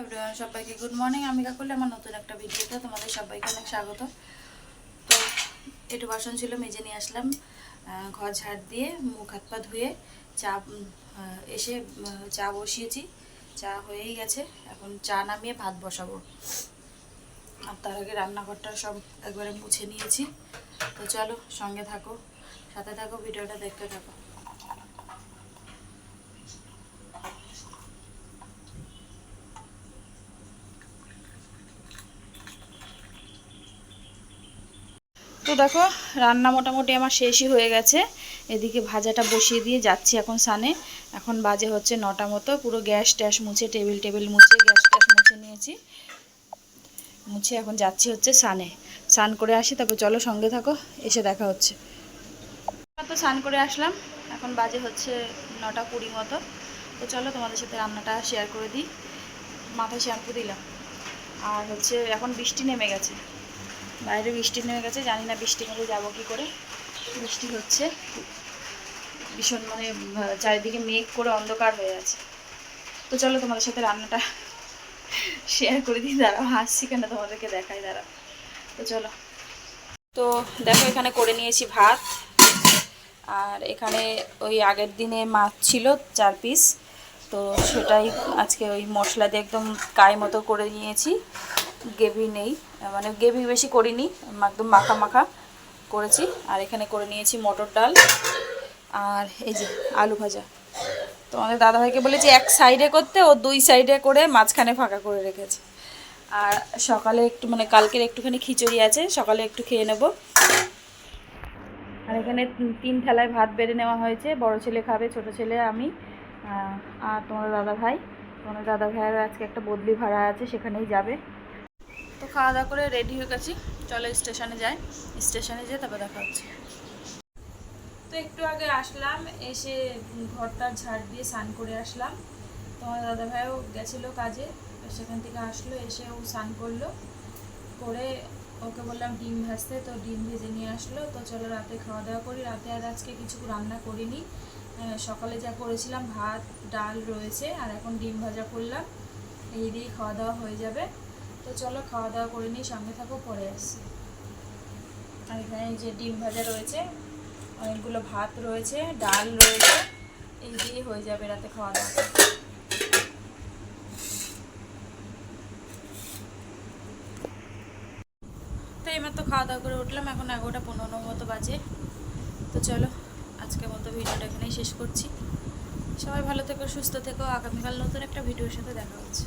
Everyone, সবাইকে good morning. আমি কাকুলি আমার নতুন একটা ভিডিওতে তোমাদের সবাইকে অনেক স্বাগত। তো একটু বাসন ছিল, মেজে নিয়ে আসলাম। ঘর ঝাড় দিয়ে মুখ হাত পা ধুয়ে চা এসে চা বসিয়েছি। চা হয়েই গেছে, এখন চা নামিয়ে ভাত বসাবো। আর তার আগে রান্নাঘরটা সব একবারে মুছে নিয়েছি। তো চলো সঙ্গে থাকো, সাথে থাকো, ভিডিওটা দেখতে থাকো। তো দেখো, রান্না মোটামুটি আমার শেষই হয়ে গেছে। এদিকে ভাজাটা বসিয়ে দিয়ে যাচ্ছি এখন সানে। এখন বাজে হচ্ছে 9টা মতো। পুরো গ্যাস ট্যাস মুছে, টেবিল মুছে, গ্যাস ট্যাস মুছে নিয়েছি। মুছে এখন যাচ্ছি হচ্ছে সানে। স্নান করে আসি, তারপর চলো সঙ্গে থাকো, এসে দেখা হচ্ছে। তো স্নান করে আসলাম, এখন বাজে হচ্ছে 9টা 20 মতো। তো চলো তোমাদের সাথে রান্নাটা শেয়ার করে দিই। মাথায় শ্যাম্পু দিলাম, আর হচ্ছে এখন বৃষ্টি নেমে গেছে। বাইরে বৃষ্টি নেমে গেছে, জানি না বৃষ্টির মধ্যে যাবো কী করে। বৃষ্টি হচ্ছে ভীষণ, মানে চারিদিকে মেঘ করে অন্ধকার হয়ে আছে। তো চলো তোমাদের সাথে রান্নাটা শেয়ার করে দিই। দাঁড়াও, হাসছি কেন তোমাদেরকে দেখাই, দাঁড়াও। তো চলো। তো দেখো, এখানে করে নিয়েছি ভাত, আর এখানে ওই আগের দিনে মাছ ছিল 4 পিস। তো সেটাই আজকে ওই মশলা দিয়ে একদম কায় মতো করে নিয়েছি। গ্রেভি নেই, মানে গ্রেভি বেশি করিনি, একদম মাখা মাখা করেছি। আর এখানে করে নিয়েছি মটর ডাল, আর এই যে আলু ভাজা। তোমাদের দাদাভাইকে বলেছি এক সাইডে করতে, ও 2 সাইডে করে মাঝখানে ফাঁকা করে রেখেছে। আর সকালে একটু, মানে কালকের একটুখানি খিচুড়ি আছে, সকালে একটু খেয়ে নেব। আর এখানে 3 থালায় ভাত বেড়ে নেওয়া হয়েছে। বড় ছেলে খাবে, ছোট ছেলে, আমি, আর তোমাদের দাদাভাই। তোমাদের দাদাভাইয়ের আজকে একটা বদলি ভাড়া আছে, সেখানেই যাবে। তো খাওয়া দাওয়া করে রেডি হয়ে গেছি, চলো স্টেশনে যাই। স্টেশনে যেয়ে তারপর দেখা হচ্ছে। তো একটু আগে আসলাম, এসে ঘরটা ঝাড় দিয়ে স্নান করে আসলাম। তোমার দাদাভাইও গেছিলো কাজে, সেখান থেকে আসলো, এসে ও স্নান করলো, করে ওকে বললাম ডিম ভাজতে, তো ডিম ভেজে নিয়ে আসলো। তো চলো রাতে খাওয়া দাওয়া করি। রাতে আর আজকে কিছু রান্না করিনি, সকালে যা করেছিলাম ভাত ডাল রয়েছে, আর এখন ডিম ভাজা করলাম, এই দিয়েই খাওয়া দাওয়া হয়ে যাবে। তো চলো খাওয়া দাওয়া করে নিই, সঙ্গে থাকো, পরে আসছি। আর এখানে যে ডিম ভাজা রয়েছে, অনেকগুলো ভাত রয়েছে, ডাল রয়েছে, এই দিয়ে হয়ে যাবে রাতে খাওয়া দাওয়া। তো এইমাত্র খাওয়া দাওয়া করে উঠলাম, এখন 11টা 15 মতো বাজে। তো চলো আজকের মতো ভিডিওটা এখানেই শেষ করছি। সবাই ভালো থেকো, সুস্থ থেকো। আগামীকাল নতুন একটা ভিডিওর সাথে দেখা হচ্ছে।